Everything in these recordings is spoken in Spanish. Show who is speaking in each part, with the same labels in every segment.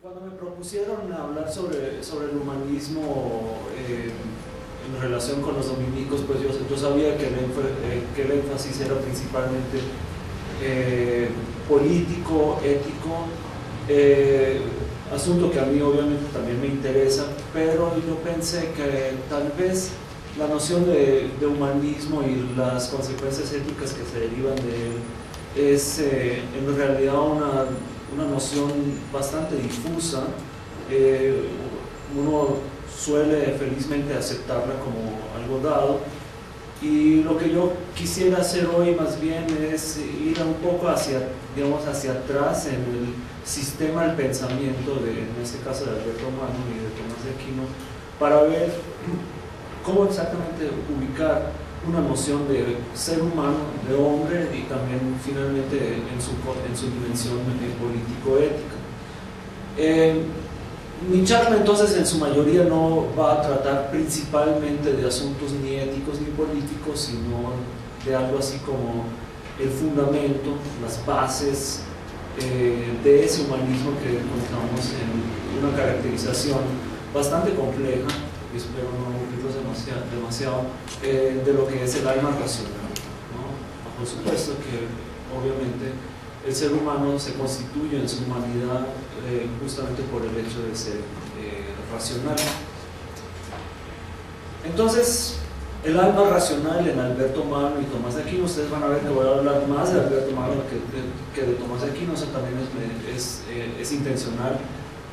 Speaker 1: Cuando me propusieron hablar sobre el humanismo en relación con los dominicos, pues yo sabía que el énfasis era principalmente político, ético, asunto que a mí obviamente también me interesa, pero yo pensé que tal vez la noción de humanismo y las consecuencias éticas que se derivan de él es en realidad una noción bastante difusa. Uno suele felizmente aceptarla como algo dado, y lo que yo quisiera hacer hoy más bien es ir un poco hacia atrás en el sistema del pensamiento en este caso de Alberto Mano y de Tomás de Aquino, para ver cómo exactamente ubicar una noción de ser humano, de hombre, y también finalmente en su dimensión político-ética. Mi charla entonces en su mayoría no va a tratar principalmente de asuntos ni éticos ni políticos, sino de algo así como el fundamento, las bases de ese humanismo que encontramos en una caracterización bastante compleja, espero no aburrirlos demasiado, de lo que es el alma racional, ¿no? Por supuesto que obviamente el ser humano se constituye en su humanidad justamente por el hecho de ser racional. Entonces, el alma racional en Alberto Mano y Tomás de Aquino, ustedes van a ver que voy a hablar más de Alberto Mano que de Tomás de Aquino. Eso también es intencional,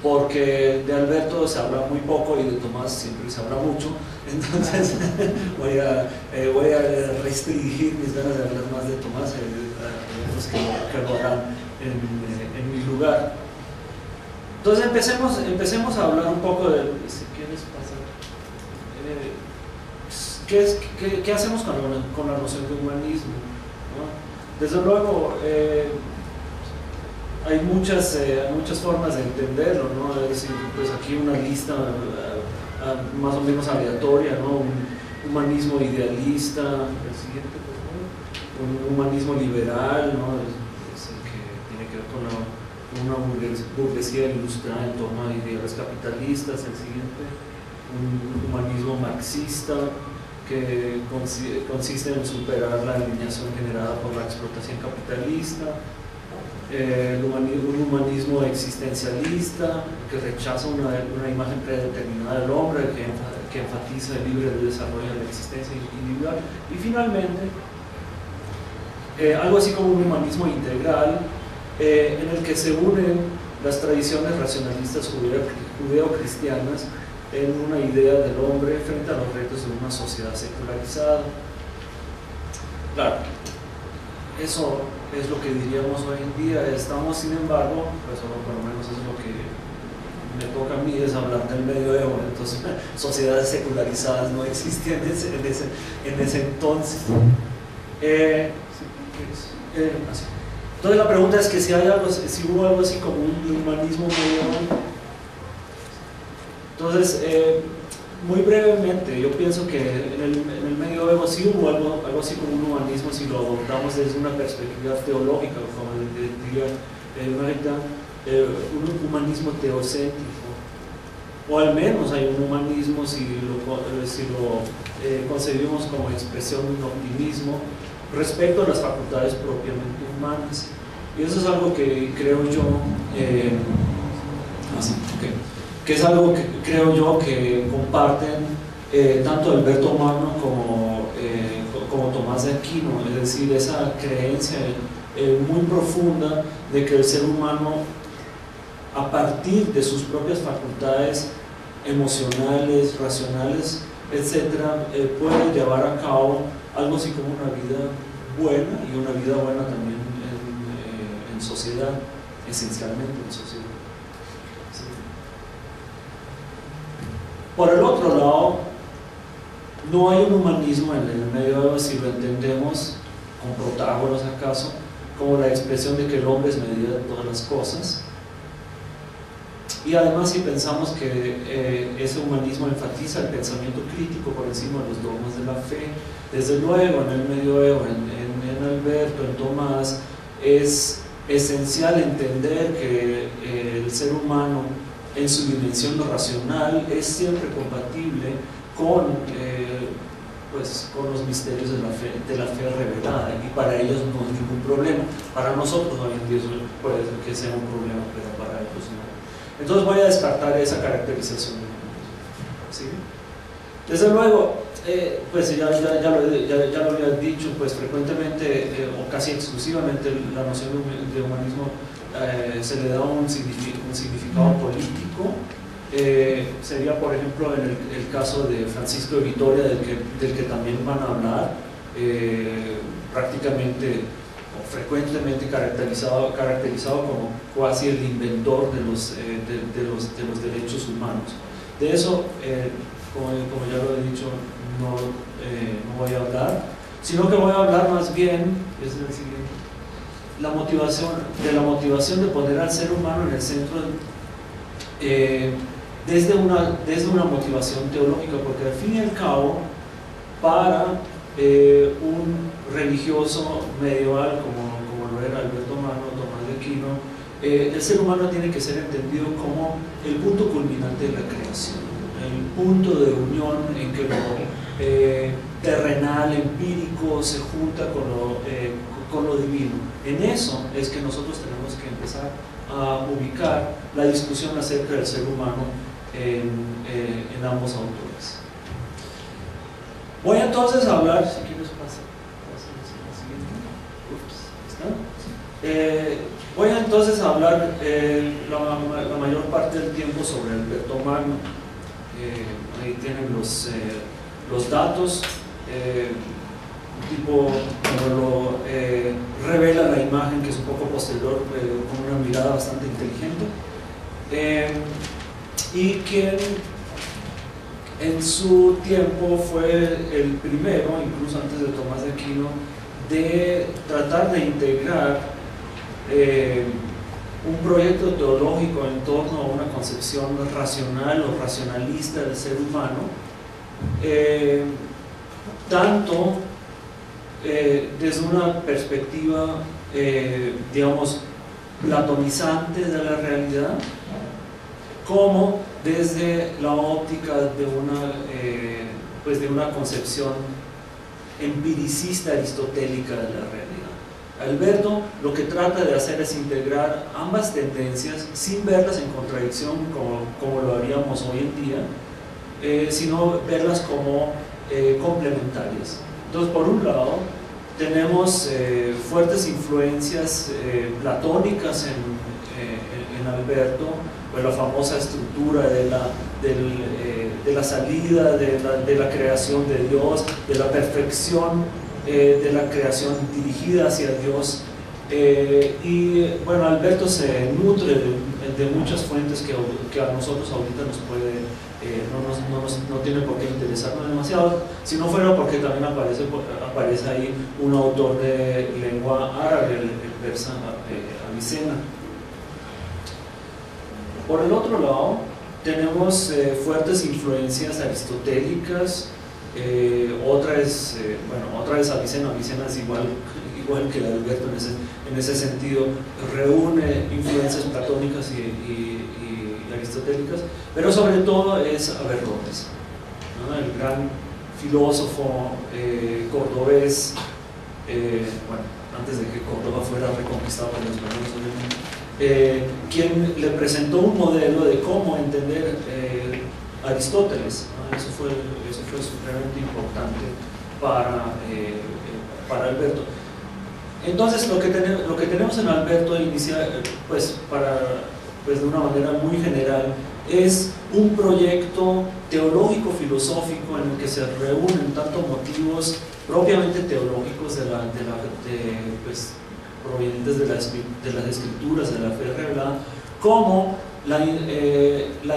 Speaker 1: porque de Alberto se habla muy poco y de Tomás siempre se habla mucho. Entonces voy a restringir mis ganas de hablar más de Tomás a los que lo harán en mi lugar. Entonces empecemos a hablar un poco de, si quieres pasar, ¿qué hacemos con la noción de humanismo, ¿no? Desde luego hay muchas formas de entenderlo, ¿no? Es decir, pues aquí una lista más o menos aleatoria, ¿no? Un humanismo idealista, el siguiente, por favor, un humanismo liberal, ¿no? Es el que tiene que ver con una burguesía ilustrada en torno a ideales capitalistas. El siguiente, un humanismo marxista, que consiste en superar la alineación generada por la explotación capitalista. Un humanismo existencialista, que rechaza una imagen predeterminada del hombre, que enfatiza el libre desarrollo de la existencia individual. Y finalmente, algo así como un humanismo integral, en el que se unen las tradiciones racionalistas judeo-cristianas en una idea del hombre frente a los retos de una sociedad secularizada. Claro, eso es lo que diríamos hoy en día. Estamos, sin embargo, pues, por lo menos es lo que me toca a mí, es hablar del medioevo. Entonces, sociedades secularizadas no existían en ese entonces. Entonces la pregunta es que si hubo algo así como un humanismo medieval. Entonces, muy brevemente, yo pienso que en el medioevo sí hubo algo así como un humanismo, si lo adoptamos desde una perspectiva teológica, como diría Maritain, un humanismo teocéntrico, o al menos hay un humanismo, si lo concebimos como expresión de un optimismo respecto a las facultades propiamente humanas. Y eso es algo que creo yo, que es algo que creo yo que comparten tanto Alberto Mano como Tomás de Aquino, es decir, esa creencia muy profunda de que el ser humano, a partir de sus propias facultades emocionales, racionales, etcétera, puede llevar a cabo algo así como una vida buena, y una vida buena también en sociedad, esencialmente en sociedad. Sí. Por el otro lado, no hay un humanismo en el medioevo, si lo entendemos con Protágoras acaso, como la expresión de que el hombre es medida de todas las cosas. Y además, si pensamos que ese humanismo enfatiza el pensamiento crítico por encima de los dogmas de la fe, desde luego en el medioevo, en Alberto, en Tomás, es esencial entender que el ser humano en su dimensión racional es siempre compatible con, con los misterios de la fe revelada, y para ellos no es ningún problema. Para nosotros hoy en día eso puede ser que sea un problema, pero para ellos no. Entonces voy a descartar esa caracterización. ¿Sí? Desde luego, pues ya lo había dicho, pues frecuentemente o casi exclusivamente la noción de humanismo se le da un significado político. Sería, por ejemplo, en el caso de Francisco de Vitoria, del que también van a hablar, prácticamente o frecuentemente caracterizado como casi el inventor de los derechos humanos. De eso, como ya lo he dicho, no voy a hablar, sino que voy a hablar más bien, es decir, de la motivación de poner al ser humano en el centro, desde una motivación teológica, porque al fin y al cabo, para un religioso medieval como lo era Alberto Magno, Tomás de Aquino, el ser humano tiene que ser entendido como el punto culminante de la creación, el punto de unión en que lo terrenal, empírico, se junta con lo divino. En eso es que nosotros tenemos que empezar a ubicar la discusión acerca del ser humano en ambos autores. Voy entonces a hablar, si quieres voy entonces a hablar la mayor parte del tiempo sobre Alberto Magno. Ahí tienen los datos, un tipo como lo revela la imagen, que es un poco posterior, con una mirada bastante inteligente, y quien en su tiempo fue el primero, incluso antes de Tomás de Aquino, de tratar de integrar un proyecto teológico en torno a una concepción racional o racionalista del ser humano, tanto desde una perspectiva, digamos, platonizante de la realidad, como desde la óptica de una concepción empiricista aristotélica de la realidad. Alberto lo que trata de hacer es integrar ambas tendencias sin verlas en contradicción como lo haríamos hoy en día, sino verlas como complementarias. Entonces, por un lado, tenemos fuertes influencias platónicas en Alberto, pues la famosa estructura de la salida, de la creación de Dios, de la perfección de la creación dirigida hacia Dios, y bueno, Alberto se nutre de muchas fuentes que a nosotros ahorita nos puede, no tiene por qué interesarnos demasiado, si no fuera porque también aparece ahí un autor de lengua árabe, el persa Avicena. Por el otro lado, tenemos fuertes influencias aristotélicas. Otra es Avicena. Avicena es igual que la de Alberto en ese sentido, reúne influencias platónicas y aristotélicas, pero sobre todo es Averroes, ¿no? El gran filósofo cordobés, antes de que Córdoba fuera reconquistado por los españoles, quien le presentó un modelo de cómo entender Aristóteles, ¿no? Eso fue supremamente importante para Alberto. Entonces, lo que tenemos en Alberto inicia, de una manera muy general, es un proyecto teológico-filosófico en el que se reúnen tanto motivos propiamente teológicos provenientes de las escrituras, de la fe revelada, como la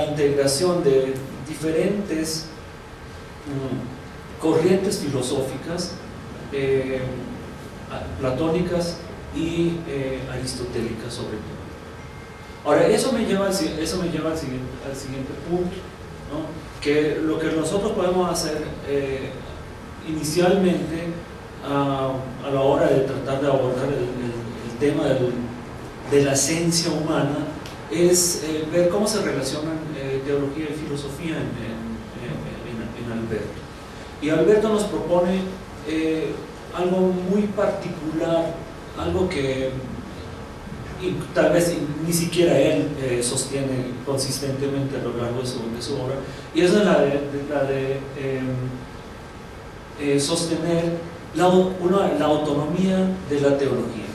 Speaker 1: integración de diferentes corrientes filosóficas platónicas y aristotélicas sobre todo. Ahora, eso me lleva al siguiente punto, ¿no? Que lo que nosotros podemos hacer inicialmente a la hora de tratar de abordar el tema
Speaker 2: de la esencia humana, es ver cómo se relacionan teología y filosofía en Alberto. Y Alberto nos propone algo muy particular, algo que tal vez ni siquiera él sostiene consistentemente a lo largo de su obra, y esa es la de sostener la autonomía de la teología.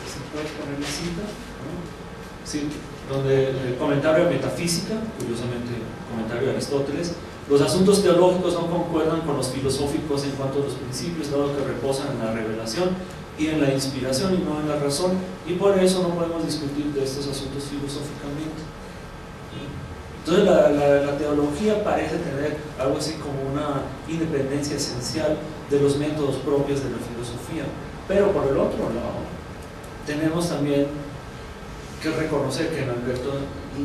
Speaker 2: ¿Si puedes poner la cita? ¿No? Sí, donde el comentario de metafísica, curiosamente comentario de Aristóteles: los asuntos teológicos no concuerdan con los filosóficos en cuanto a los principios, dado que reposan en la revelación y en la inspiración y no en la razón, y por eso no podemos discutir de estos asuntos filosóficamente. Entonces la teología parece tener algo así como una independencia esencial de los métodos propios de la filosofía, pero por el otro lado tenemos también que reconocer que en Alberto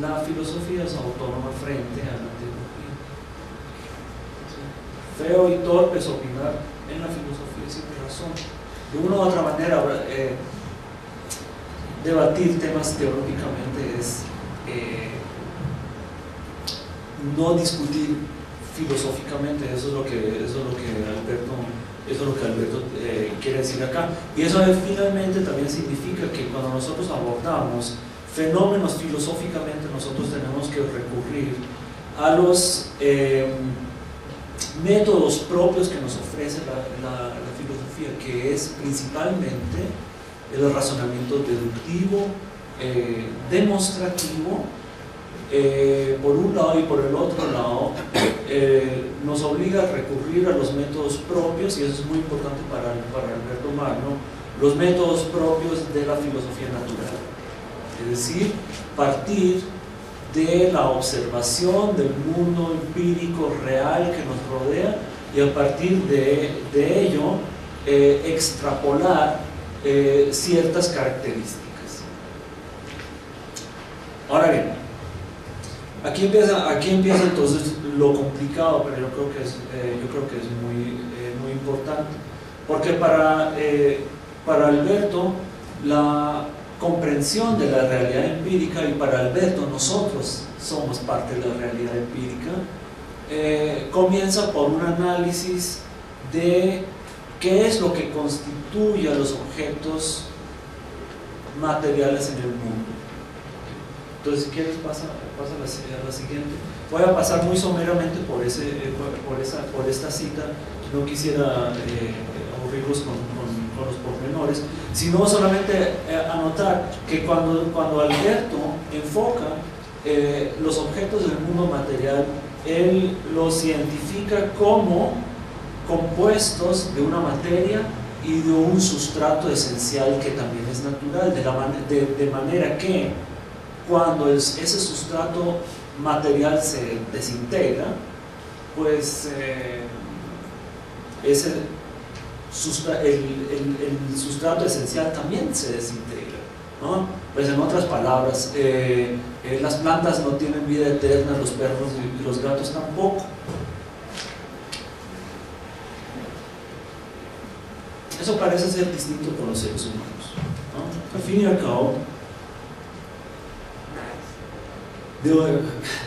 Speaker 2: la filosofía es autónoma frente a la teología. ¿Sí? Feo y torpe es opinar en la filosofía sin razón. De una u otra manera, debatir temas teológicamente es no discutir filosóficamente. Eso es lo que Alberto quiere decir acá. Y eso finalmente también significa que cuando nosotros abordamos fenómenos filosóficamente, nosotros tenemos que recurrir a los métodos propios que nos ofrece la filosofía, que es principalmente el razonamiento deductivo, demostrativo, por un lado, y por el otro lado nos obliga a recurrir a los métodos propios, y eso es muy importante para Alberto Magno, los métodos propios de la filosofía natural, es decir, partir de la observación del mundo empírico real que nos rodea, y a partir de ello extrapolar ciertas características. Ahora bien, aquí empieza entonces lo complicado, pero yo creo que es muy importante, porque para Alberto la comprensión de la realidad empírica, y para Alberto nosotros somos parte de la realidad empírica, comienza por un análisis de qué es lo que constituye a los objetos materiales en el mundo. Entonces, si quieres, pasa a la siguiente. Voy a pasar muy someramente por esta cita. No quisiera aburrirlos con los pormenores, sino solamente anotar que cuando Alberto enfoca los objetos del mundo material, él los identifica como compuestos de una materia y de un sustrato esencial que también es natural, de manera que cuando ese sustrato material se desintegra, pues el sustrato esencial también se desintegra, ¿no? Pues en otras palabras, las plantas no tienen vida eterna, los perros y los gatos tampoco. Eso parece ser distinto con los seres humanos, ¿no? Al fin y al cabo,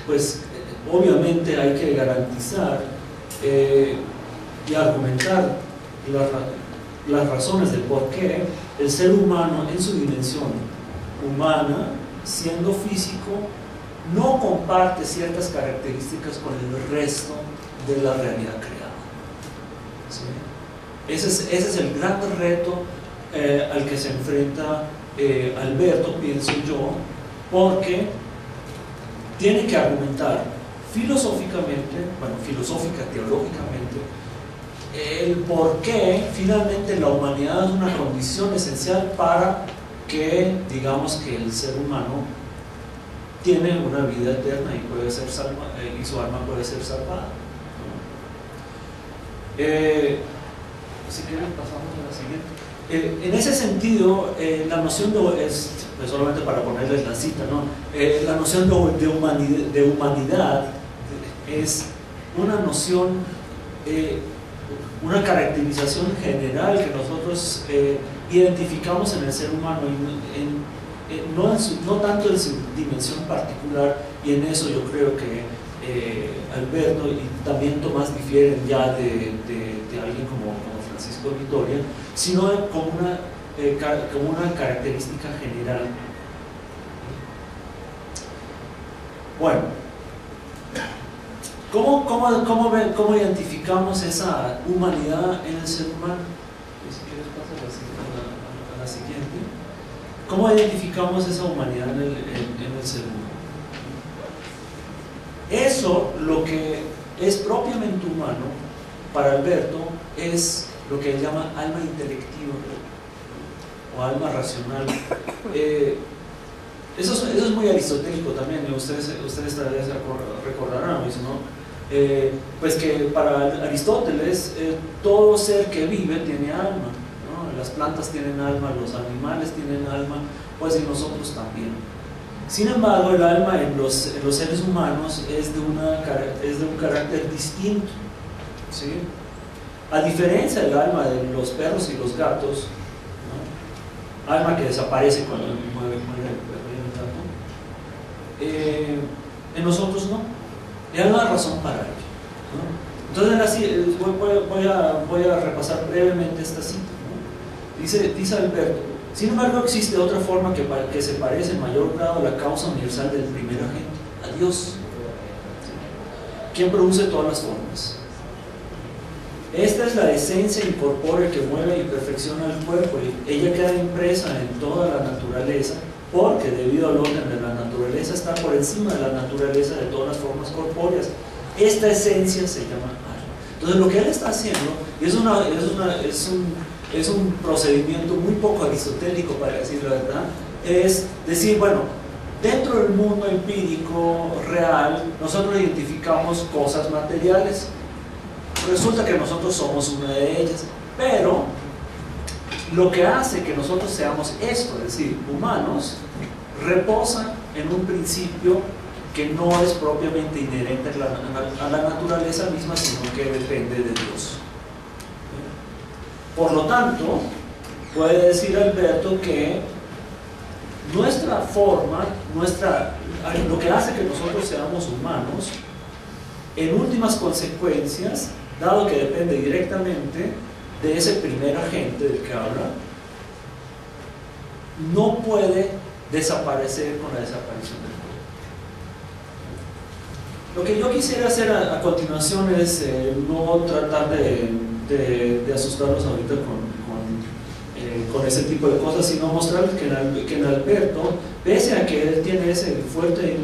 Speaker 2: pues obviamente hay que garantizar y argumentar las razones de por qué el ser humano en su dimensión humana, siendo físico, no comparte ciertas características con el resto de la realidad creada. ¿Sí? Ese es el gran reto al que se enfrenta Alberto, pienso yo, porque tiene que argumentar filosóficamente, filosófica, teológicamente, el por qué finalmente la humanidad es una condición esencial para que, digamos, que el ser humano tiene una vida eterna y puede ser salva, y su alma puede ser salvada, ¿no? Si quieren, pasamos a la siguiente. En ese sentido, la noción pues solamente para ponerles la cita, ¿no? La noción de humanidad es una noción, una caracterización general que nosotros identificamos en el ser humano, no tanto en su dimensión particular, y en eso yo creo que Alberto y también Tomás difieren ya de alguien como Francisco Vitoria, sino como una característica general. Bueno, ¿cómo identificamos esa humanidad en el ser humano? Si quieres pasar a la siguiente. ¿Cómo identificamos esa humanidad en el ser humano? Eso, lo que es propiamente humano, para Alberto, es lo que él llama alma intelectiva o alma racional. Eso es muy aristotélico también, y ustedes tal vez recordarán, ¿no? Pues que para Aristóteles todo ser que vive tiene alma, ¿no? Las plantas tienen alma, los animales tienen alma, pues y nosotros también. Sin embargo, el alma en los seres humanos es de un carácter distinto, ¿sí? A diferencia del alma de los perros y los gatos, ¿no? Alma que desaparece cuando muere el gato, en nosotros no. Y hay una razón para ello, ¿no? Entonces, voy a repasar brevemente esta cita, ¿no? Dice Alberto: sin embargo, existe otra forma que se parece en mayor grado a la causa universal del primer agente, a Dios, quien produce todas las formas. Esta es la esencia incorpórea que mueve y perfecciona el cuerpo, y ella queda impresa en toda la naturaleza, porque debido al orden de la naturaleza está por encima de la naturaleza de todas las formas corpóreas. Esta esencia se llama alma. Entonces, lo que él está haciendo, y es un procedimiento muy poco aristotélico, para decir la verdad, es decir, bueno, dentro del mundo empírico real nosotros identificamos cosas materiales, resulta que nosotros somos una de ellas, pero lo que hace que nosotros seamos esto, es decir, humanos, reposa en un principio que no es propiamente inherente a la naturaleza misma, sino que depende de Dios. Por lo tanto, puede decir Alberto que nuestra forma, lo que hace que nosotros seamos humanos, en últimas consecuencias, dado que depende directamente de ese primer agente del que habla, no puede desaparecer con la desaparición del cuerpo. Lo que yo quisiera hacer a continuación es no tratar de asustarlos ahorita con ese tipo de cosas, sino mostrarles que en Alberto, pese a que él tiene ese fuerte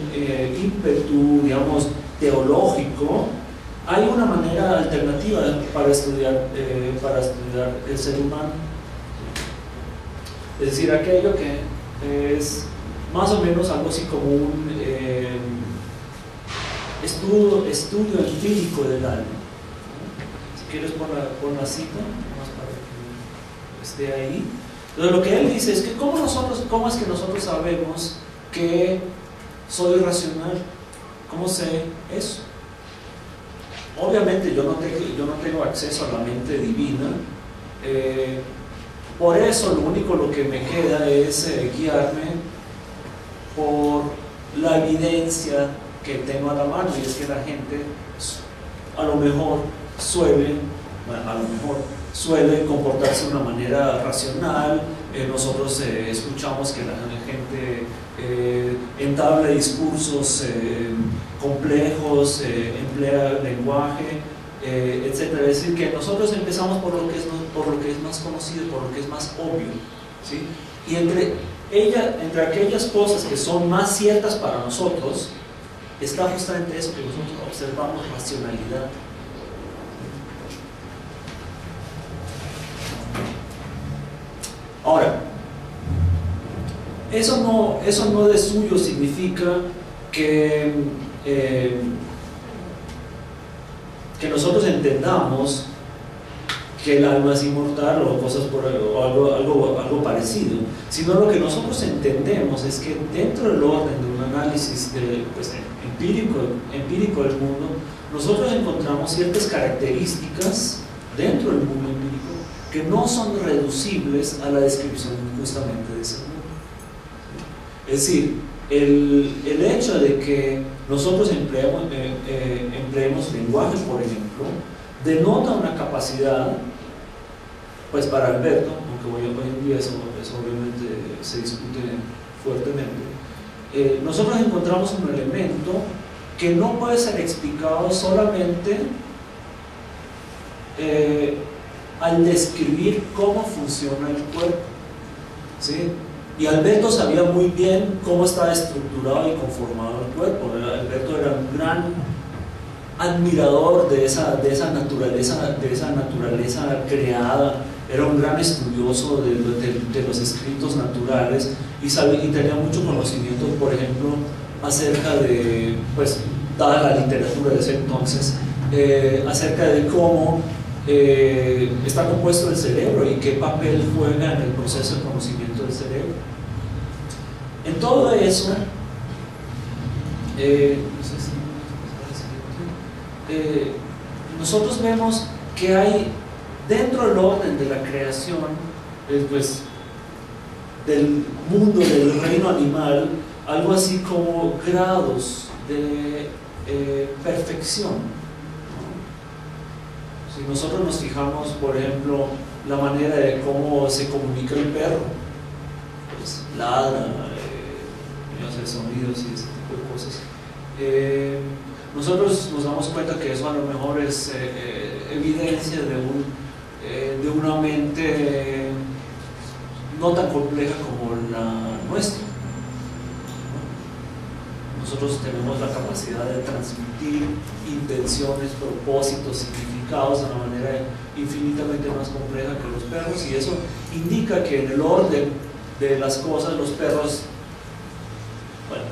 Speaker 2: ímpetu, digamos, teológico, hay una manera alternativa para estudiar el ser humano. Es decir, aquello que es más o menos algo así como un estudio empírico del alma. Si quieres pon la cita, más para que esté ahí. Entonces, lo que él dice es que ¿cómo es que nosotros sabemos que soy racional? ¿Cómo sé eso? Obviamente yo no tengo acceso a la mente divina, por eso lo que me queda es guiarme por la evidencia que tengo a la mano, y es que la gente a lo mejor suele comportarse de una manera racional. Nosotros escuchamos que la gente entabla discursos complejos, emplea lenguaje, etc. Es decir, que nosotros empezamos por lo que es más conocido, por lo que es más obvio, ¿sí? Y entre aquellas cosas que son más ciertas para nosotros, está justamente eso que nosotros observamos: racionalidad. Ahora, eso no de suyo significa que nosotros entendamos que el alma es inmortal o cosas algo parecido, sino lo que nosotros entendemos es que dentro del orden de un análisis empírico del mundo, nosotros encontramos ciertas características dentro del mundo empírico que no son reducibles a la descripción justamente de ese mundo. Es decir, el hecho de que nosotros empleemos lenguaje, por ejemplo, denota una capacidad, pues para Alberto, aunque hoy en día eso obviamente se discute fuertemente, nosotros encontramos un elemento que no puede ser explicado solamente al describir cómo funciona el cuerpo, ¿sí? Y Alberto sabía muy bien cómo estaba estructurado y conformado el cuerpo. Alberto era un gran admirador de esa naturaleza creada, era un gran estudioso de los escritos naturales y tenía mucho conocimiento, por ejemplo, acerca de, pues, dada la literatura de ese entonces, acerca de cómo está compuesto el cerebro y qué papel juega en el proceso de conocimiento del cerebro. En todo eso, nosotros vemos que hay dentro del orden de la creación, pues, del mundo, del reino animal, algo así como grados de perfección. Si nosotros nos fijamos, por ejemplo, la manera de cómo se comunica el perro, pues ladra, hace sonidos y ese tipo de cosas, nosotros nos damos cuenta que eso a lo mejor es evidencia de una mente no tan compleja como la nuestra. Nosotros tenemos la capacidad de transmitir intenciones, propósitos, significados de una manera infinitamente más compleja que los perros, y eso indica que en el orden de las cosas los perros, bueno,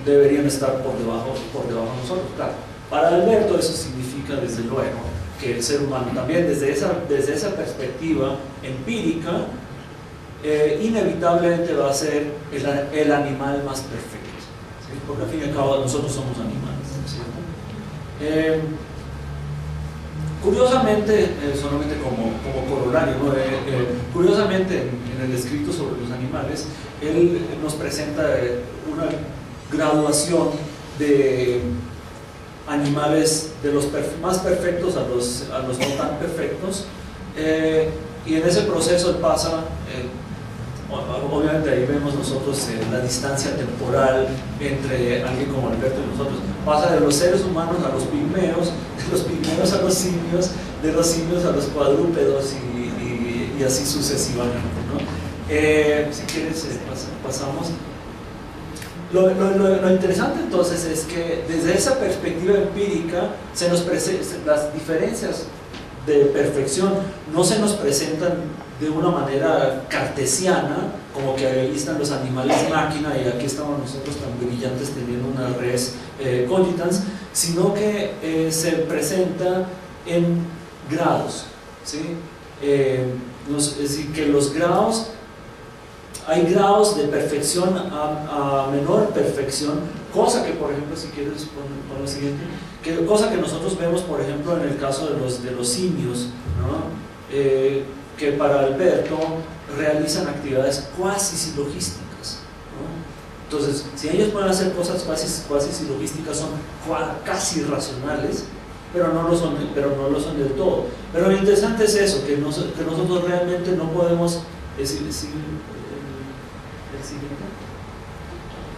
Speaker 2: deberían estar por debajo de nosotros. Claro, para Alberto eso significa desde luego que el ser humano también desde esa perspectiva empírica inevitablemente va a ser el animal más perfecto. Porque al fin y al cabo nosotros somos animales, ¿cierto? Curiosamente, solamente como corolario, ¿no? Curiosamente en el escrito sobre los animales, él nos presenta una graduación de animales de los más perfectos a los no tan perfectos, y en ese proceso él pasa, obviamente ahí vemos nosotros la distancia temporal entre alguien como Alberto y nosotros. Pasa de los seres humanos a los pigmeos, de los pigmeos a los simios, de los simios a los cuadrúpedos y así sucesivamente, ¿no? Si quieres pasamos. Lo interesante entonces es que desde esa perspectiva empírica se nos las diferencias de perfección no se nos presentan de una manera cartesiana, como que ahí están los animales máquina y aquí estamos nosotros tan brillantes teniendo una res cogitans, sino que se presenta en grados, ¿sí? Es decir, que los grados, hay grados de perfección a menor perfección, cosa que, por ejemplo, si quieres poner lo siguiente, cosa que nosotros vemos, por ejemplo, en el caso de los simios, ¿no? Que para Alberto realizan actividades cuasi silogísticas, ¿no? Entonces, si ellos pueden hacer cosas cuasi silogísticas, son casi racionales, pero no lo son del todo. Pero lo interesante es eso, que nosotros realmente no podemos decir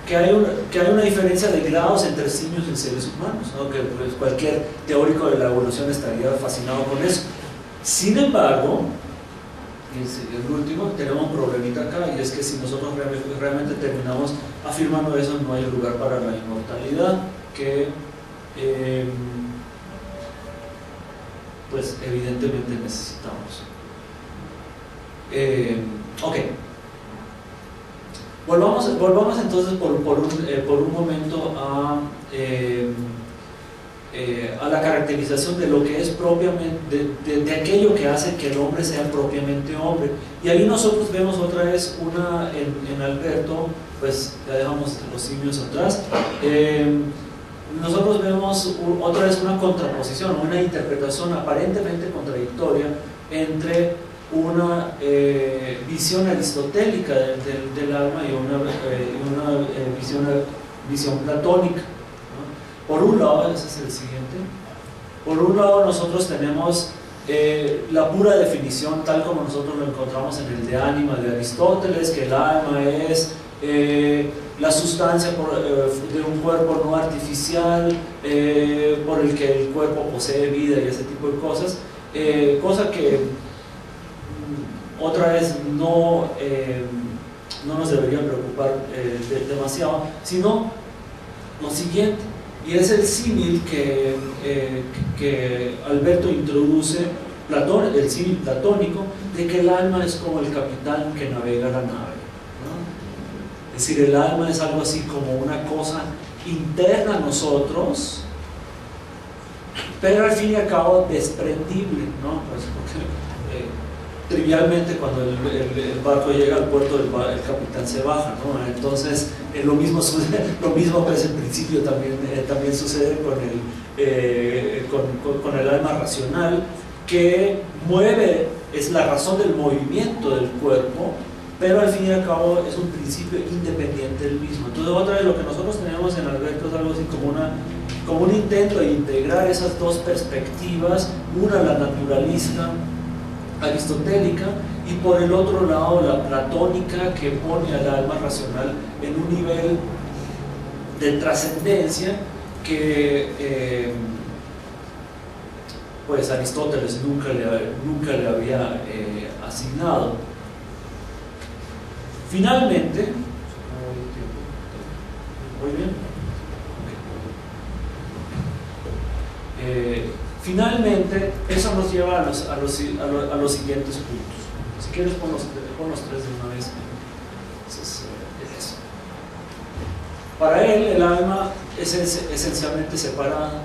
Speaker 2: que hay una diferencia de grados entre simios y seres humanos, ¿no? Que pues, cualquier teórico de la evolución estaría fascinado con eso. Sin embargo, el último, tenemos un problemita acá, y es que si nosotros realmente terminamos afirmando eso, no hay lugar para la inmortalidad, que pues evidentemente necesitamos. Ok. Volvamos entonces por un momento a la caracterización de lo que es propiamente, de aquello que hace que el hombre sea propiamente hombre. Y ahí nosotros vemos otra vez en Alberto, pues ya dejamos los simios atrás, nosotros vemos otra vez una contraposición, una interpretación aparentemente contradictoria entre
Speaker 1: una visión aristotélica del alma y una visión platónica, ¿no? Por un lado, ese es el siguiente, por un lado nosotros tenemos la pura definición tal como nosotros lo encontramos en el De Anima de Aristóteles, que el alma es la sustancia de un cuerpo no artificial por el que el cuerpo posee vida y ese tipo de cosas, cosa que otra vez no nos debería preocupar demasiado, sino lo siguiente, y es el símil que Alberto introduce, el símil platónico, de que el alma es como el capitán que navega la nave, ¿no? Es decir, el alma es algo así como una cosa interna a nosotros, pero al fin y al cabo desprendible, ¿no? Pues porque, trivialmente cuando el barco llega al puerto, el capitán se baja, ¿no? Entonces lo mismo pues en principio también sucede con el alma racional, que mueve, es la razón del movimiento del cuerpo, pero al fin y al cabo es un principio independiente del mismo. Entonces otra vez lo que nosotros tenemos en Alberto es algo así como un intento de integrar esas dos perspectivas, una la naturalista aristotélica y por el otro lado la platónica, que pone al alma racional en un nivel de trascendencia que pues Aristóteles nunca le había asignado. Finalmente, ¿muy bien? Finalmente, eso nos lleva a los siguientes puntos. Si quieres, pon los tres de una vez. Entonces, eso. Para él, el alma es esencialmente separada.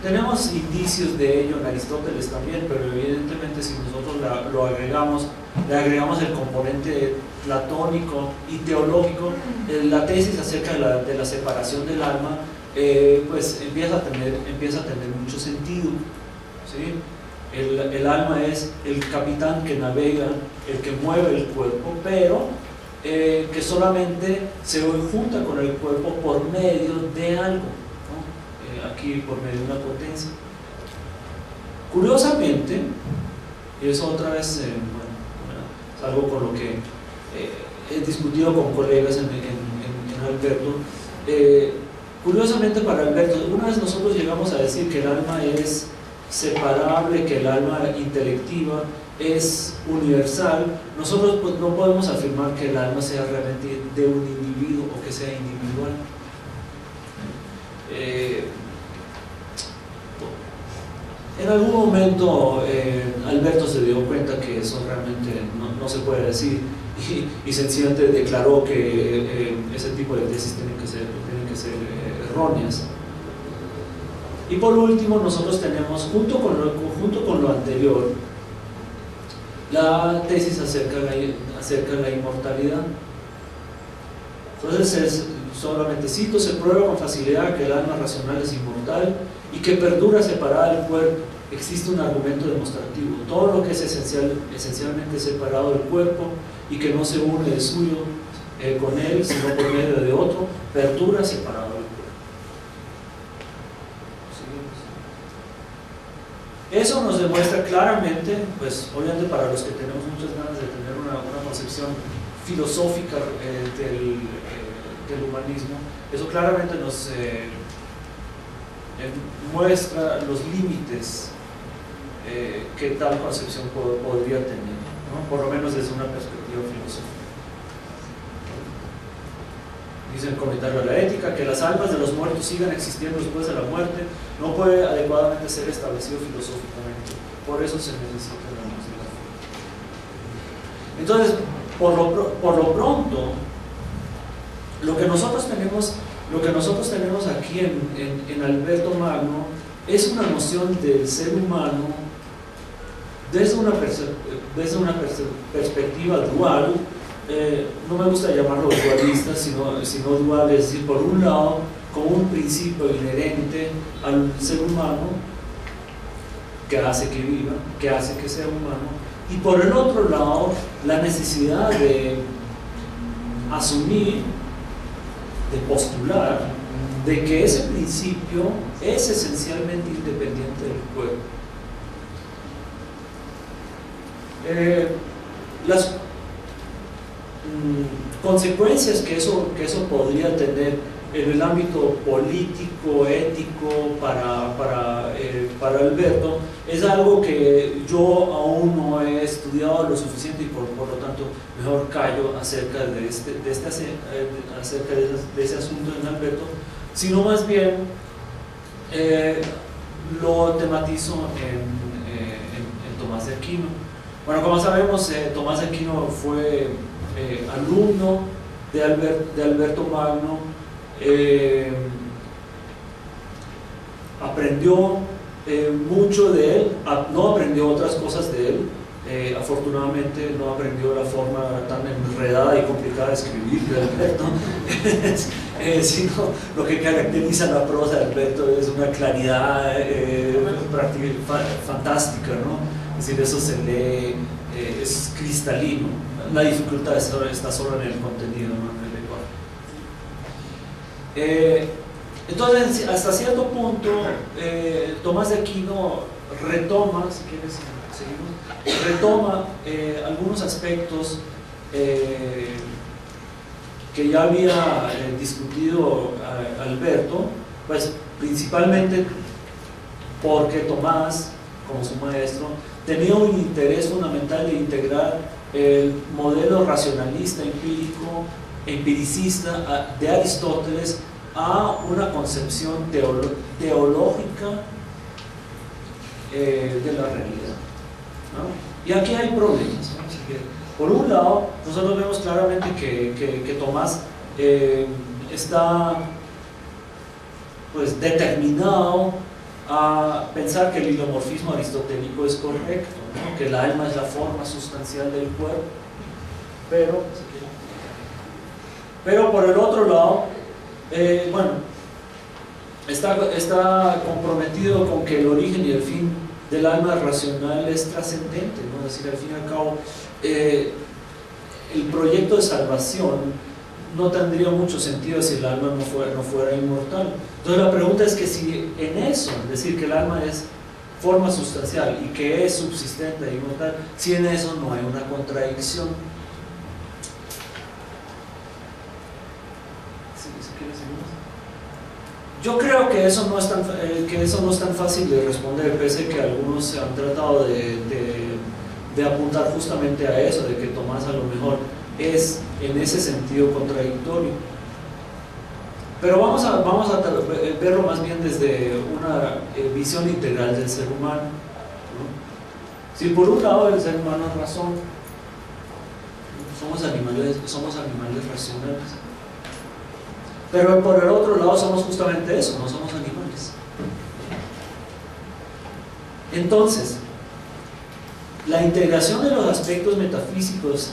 Speaker 1: Tenemos indicios de ello en Aristóteles también, pero evidentemente si nosotros le agregamos el componente platónico y teológico, la tesis acerca de la separación del alma, pues empieza a tener mucho sentido, ¿sí? El alma es el capitán que navega, el que mueve el cuerpo, pero que solamente se junta con el cuerpo por medio de algo, ¿no? Aquí por medio de una potencia. Curiosamente, y eso otra vez es algo con lo que he discutido con colegas en Alberto. Curiosamente para Alberto, una vez nosotros llegamos a decir que el alma es separable, que el alma intelectiva es universal, nosotros pues no podemos afirmar que el alma sea realmente de un individuo o que sea individual. En algún momento Alberto se dio cuenta que eso realmente no se puede decir y sencillamente declaró que ese tipo de tesis tienen que ser erróneas. Y por último, nosotros tenemos, junto con lo anterior, la tesis acerca de la inmortalidad. Entonces, solamente cito, se prueba con facilidad que el alma racional es inmortal y que perdura separada del cuerpo. Existe un argumento demostrativo. Todo lo que es esencialmente separado del cuerpo y que no se une de suyo con él, sino por medio de otro, perdura separado del cuerpo. Eso nos demuestra claramente, pues obviamente para los que tenemos muchas ganas de tener una concepción filosófica del humanismo, eso claramente nos muestra los límites que tal concepción podría tener, ¿no? Por lo menos desde una perspectiva filosófica. Dice el comentario de la ética que las almas de los muertos sigan existiendo después de la muerte no puede adecuadamente ser establecido filosóficamente, por eso se necesita la música. Entonces, por lo pronto, lo que nosotros tenemos aquí en Alberto Magno es una noción del ser humano desde una perspectiva dual. No me gusta llamarlo dualista, sino dual, es decir, por un lado, como un principio inherente al ser humano, que hace que viva, que hace que sea humano, y por el otro lado, la necesidad de asumir, de postular, de que ese principio es esencialmente independiente del cuerpo. Las consecuencias que eso podría tener en el ámbito político, ético, para Alberto, es algo que yo aún no he estudiado lo suficiente y por lo tanto mejor callo acerca de ese asunto en Alberto, sino más bien lo tematizo en Tomás de Aquino. Bueno, como sabemos, Tomás de Aquino fue alumno de Alberto Magno. Aprendió mucho de él, no aprendió otras cosas de él, afortunadamente no aprendió la forma tan enredada y complicada de escribir de Alberto, sino lo que caracteriza la prosa de Alberto es una claridad fantástica, ¿no? Es decir, eso se lee, es cristalino. La dificultad está solo en el contenido, no en el lenguaje. Entonces, hasta cierto punto, Tomás de Aquino retoma, si quieres seguimos, retoma algunos aspectos que ya había discutido Alberto, pues principalmente porque Tomás, como su maestro, tenía un interés fundamental de integrar el modelo racionalista, empiricista de Aristóteles a una concepción teológica de la realidad, ¿no? Y aquí hay problemas, ¿no? Así que, por un lado, nosotros vemos claramente que Tomás está pues determinado a pensar que el hilomorfismo aristotélico es correcto, ¿no? Que el alma es la forma sustancial del cuerpo, pero por el otro lado, bueno, está comprometido con que el origen y el fin del alma racional es trascendente, ¿no? Es decir, al fin y al cabo, el proyecto de salvación no tendría mucho sentido si el alma no fuera inmortal. Entonces la pregunta es que si en eso, es decir, que el alma es forma sustancial y que es subsistente e inmortal, si en eso no hay una contradicción. Yo creo que eso no es tan fácil de responder, pese a que algunos se han tratado de apuntar justamente a eso, de que Tomás a lo mejor es en ese sentido contradictorio. Pero vamos a verlo más bien desde una visión integral del ser humano, ¿no? Si por un lado el ser humano es razón, somos animales racionales, pero por el otro lado somos justamente eso, no somos animales. Entonces, la integración de los aspectos metafísicos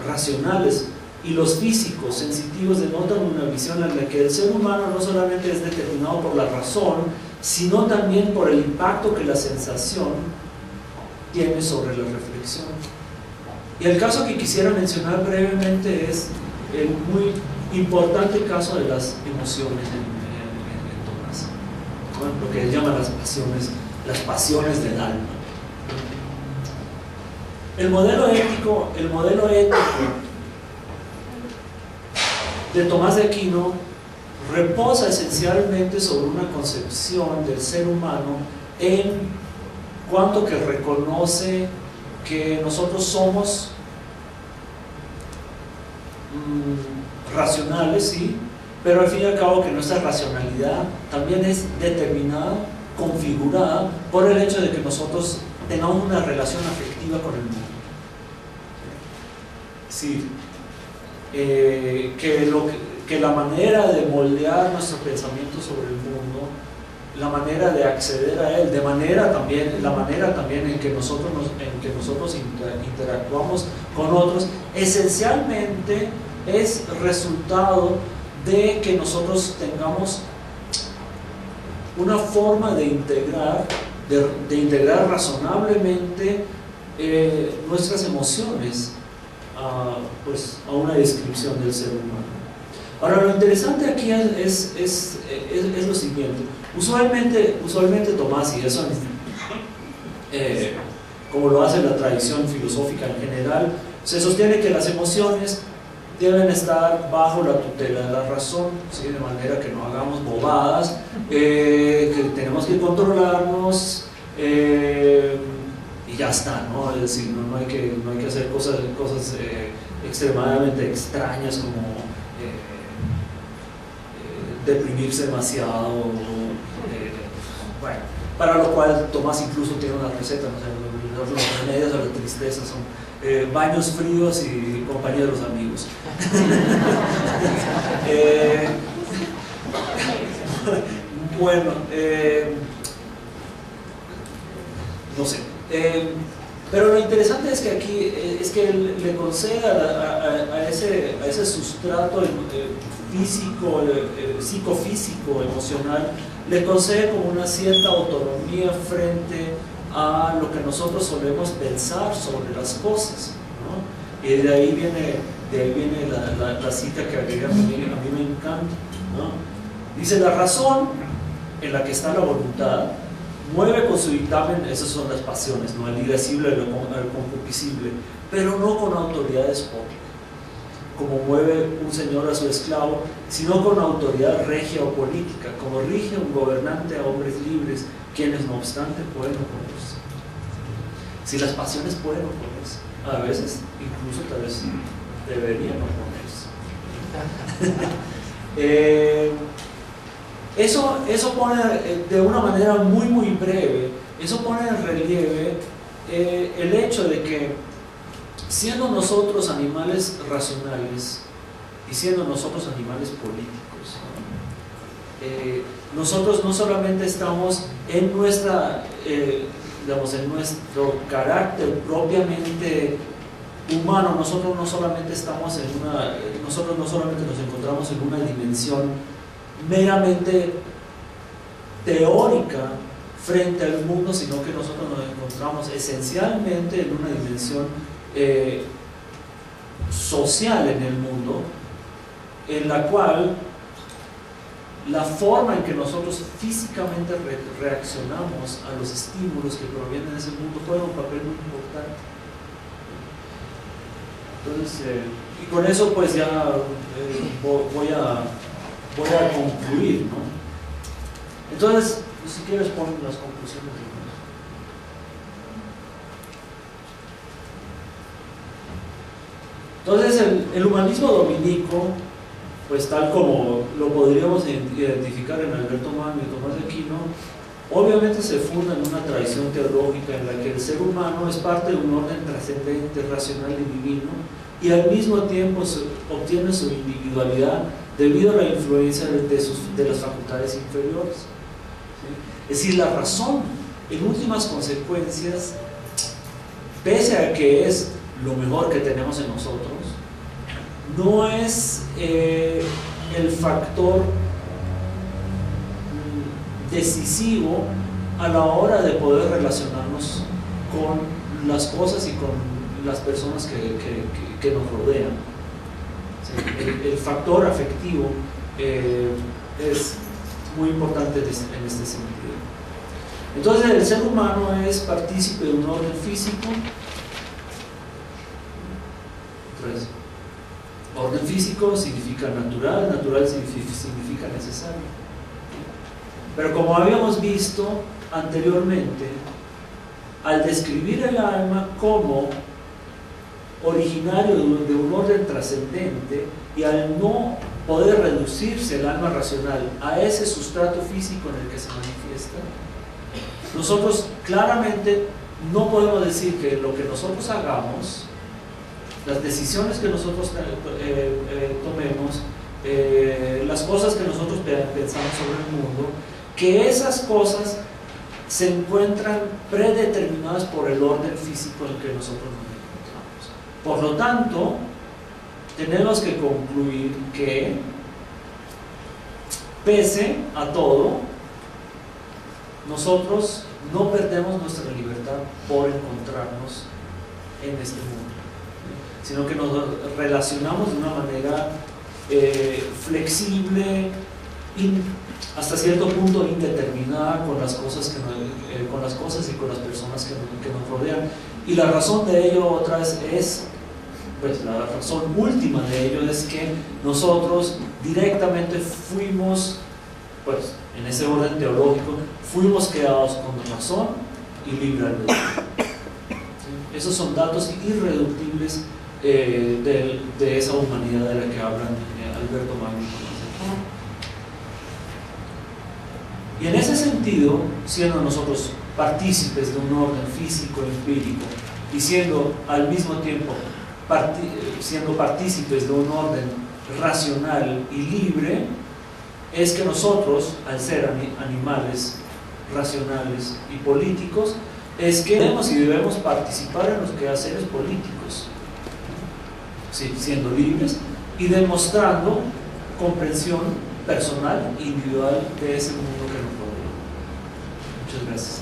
Speaker 1: racionales y los físicos sensitivos denotan una visión en la que el ser humano no solamente es determinado por la razón, sino también por el impacto que la sensación tiene sobre la reflexión. Y el caso que quisiera mencionar brevemente es el muy importante caso de las emociones en Tomás, ¿no? Lo que él llama las pasiones del alma. El modelo ético de Tomás de Aquino reposa esencialmente sobre una concepción del ser humano en cuanto que reconoce que nosotros somos racionales, sí, pero al fin y al cabo que nuestra racionalidad también es determinada, configurada por el hecho de que nosotros tengamos una relación afectiva con el mundo. Sí, que la manera de moldear nuestro pensamiento sobre el mundo, la manera de acceder a él, la manera también en que nosotros interactuamos con otros, esencialmente es resultado de que nosotros tengamos una forma de integrar de integrar razonablemente nuestras emociones pues, a una descripción del ser humano. Ahora, lo interesante aquí es lo siguiente. Usualmente Tomás, y eso como lo hace la tradición filosófica en general, se sostiene que las emociones deben estar bajo la tutela de la razón, ¿sí? De manera que no hagamos bobadas, que tenemos que controlarnos y ya está, ¿no? Es decir, no hay que hacer cosas extremadamente extrañas como deprimirse demasiado, bueno, para lo cual Tomás incluso tiene una receta, ¿no? O sea, los remedios a la tristeza son baños fríos y compañeros amigos. Bueno, no sé. Pero lo interesante es que aquí es que él le concede a ese sustrato físico, psicofísico, emocional, le concede como una cierta autonomía frente a lo que nosotros solemos pensar sobre las cosas, ¿no? Y de ahí viene la cita que agrega a mí me encanta, ¿no? Dice: la razón, en la que está la voluntad, mueve con su dictamen, esas son las pasiones, ¿no? El irascible, el concupiscible, pero no con autoridad despótica, como mueve un señor a su esclavo, sino con autoridad regia o política, como rige un gobernante a hombres libres, quienes no obstante pueden oponerse. Si las pasiones pueden oponerse, a veces incluso tal vez deberían oponerse. Eso pone de una manera muy breve, eso pone en relieve el hecho de que, siendo nosotros animales racionales y siendo nosotros animales políticos, nosotros no solamente estamos en en nuestro carácter propiamente humano, nosotros no solamente nos encontramos en una dimensión meramente teórica frente al mundo, sino que nosotros nos encontramos esencialmente en una dimensión social en el mundo, en la cual la forma en que nosotros físicamente reaccionamos a los estímulos que provienen de ese mundo juega un papel muy importante. Entonces, y con eso pues ya voy a concluir, ¿no? Entonces, si quieres poner las conclusiones. Entonces, el humanismo dominico, pues tal como lo podríamos identificar en Alberto Magno y Tomás de Aquino, obviamente se funda en una tradición teológica en la que el ser humano es parte de un orden trascendente, racional y divino, y al mismo tiempo obtiene su individualidad debido a la influencia de las facultades inferiores. ¿Sí? Es decir, la razón, en últimas consecuencias, pese a que es lo mejor que tenemos en nosotros, no es el factor decisivo a la hora de poder relacionarnos con las cosas y con las personas que nos rodean. ¿Sí? El factor afectivo es muy importante en este sentido. Entonces, el ser humano es partícipe de un orden físico. Entonces, orden físico significa natural, natural significa necesario. Pero como habíamos visto anteriormente, al describir el alma como originario de un orden trascendente y al no poder reducirse el alma racional a ese sustrato físico en el que se manifiesta, nosotros claramente no podemos decir que lo que nosotros hagamos, las decisiones que nosotros tomemos, las cosas que nosotros pensamos sobre el mundo, que esas cosas se encuentran predeterminadas por el orden físico en el que nosotros nos encontramos. Por lo tanto, tenemos que concluir que, pese a todo, nosotros no perdemos nuestra libertad por encontrarnos en este mundo, sino que nos relacionamos de una manera flexible, hasta cierto punto indeterminada con las cosas, con las cosas y con las personas que nos rodean. Y la razón de ello otra vez es, pues la razón última de ello es que nosotros directamente fuimos, pues en ese orden teológico, fuimos creados con razón y libre albedrío. Esos son datos irreductibles de esa humanidad de la que hablan Alberto Magno. Y en ese sentido, siendo nosotros partícipes de un orden físico empírico y siendo al mismo tiempo siendo partícipes de un orden racional y libre, es que nosotros, al ser animales racionales y políticos, es que debemos y debemos participar en los quehaceres políticos, ¿sí? Siendo libres y demostrando comprensión personal e individual de ese mundo que nos rodea. Muchas gracias.